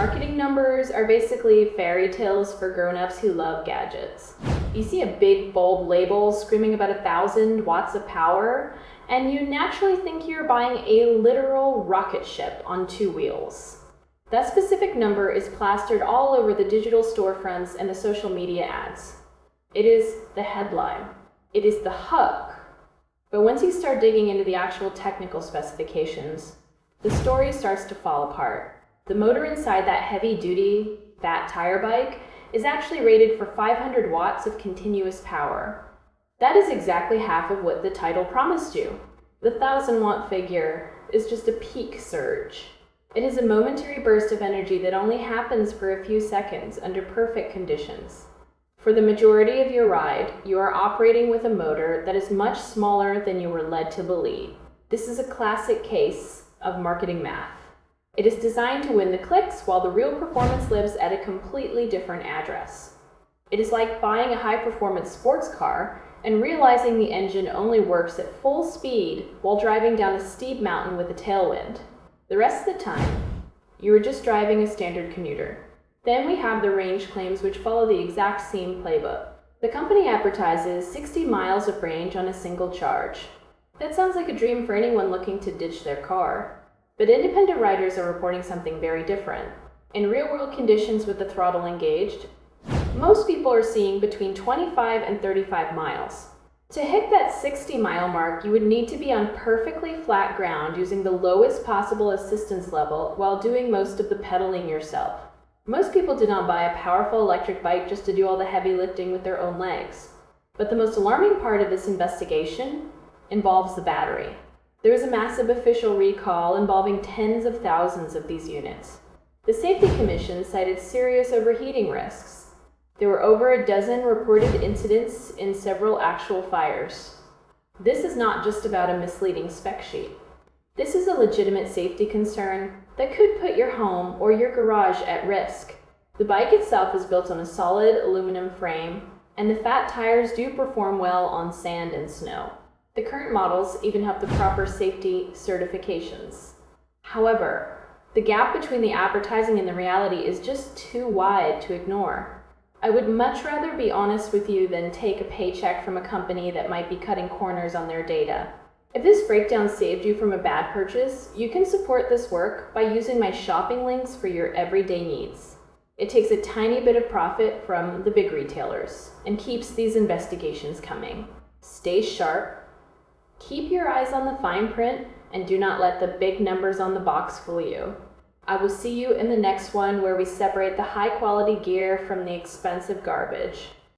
Marketing numbers are basically fairy tales for grown-ups who love gadgets. You see a big bold label screaming about 1,000 watts of power, and you naturally think you're buying a literal rocket ship on 2 wheels. That specific number is plastered all over the digital storefronts and the social media ads. It is the headline. It is the hook. But once you start digging into the actual technical specifications, the story starts to fall apart. The motor inside that heavy-duty, fat tire bike is actually rated for 500 watts of continuous power. That is exactly half of what the title promised you. The 1,000-watt figure is just a peak surge. It is a momentary burst of energy that only happens for a few seconds under perfect conditions. For the majority of your ride, you are operating with a motor that is much smaller than you were led to believe. This is a classic case of marketing math. It is designed to win the clicks while the real performance lives at a completely different address. It is like buying a high-performance sports car and realizing the engine only works at full speed while driving down a steep mountain with a tailwind. The rest of the time, you are just driving a standard commuter. Then we have the range claims, which follow the exact same playbook. The company advertises 60 miles of range on a single charge. That sounds like a dream for anyone looking to ditch their car. But independent riders are reporting something very different. In real-world conditions with the throttle engaged, most people are seeing between 25 and 35 miles. To hit that 60-mile mark, you would need to be on perfectly flat ground using the lowest possible assistance level while doing most of the pedaling yourself. Most people do not buy a powerful electric bike just to do all the heavy lifting with their own legs. But the most alarming part of this investigation involves the battery. There was a massive official recall involving tens of thousands of these units. The Safety Commission cited serious overheating risks. There were over a dozen reported incidents in several actual fires. This is not just about a misleading spec sheet. This is a legitimate safety concern that could put your home or your garage at risk. The bike itself is built on a solid aluminum frame, and the fat tires do perform well on sand and snow. The current models even have the proper safety certifications. However, the gap between the advertising and the reality is just too wide to ignore. I would much rather be honest with you than take a paycheck from a company that might be cutting corners on their data. If this breakdown saved you from a bad purchase, you can support this work by using my shopping links for your everyday needs. It takes a tiny bit of profit from the big retailers and keeps these investigations coming. Stay sharp. Keep your eyes on the fine print and do not let the big numbers on the box fool you. I will see you in the next one where we separate the high quality gear from the expensive garbage.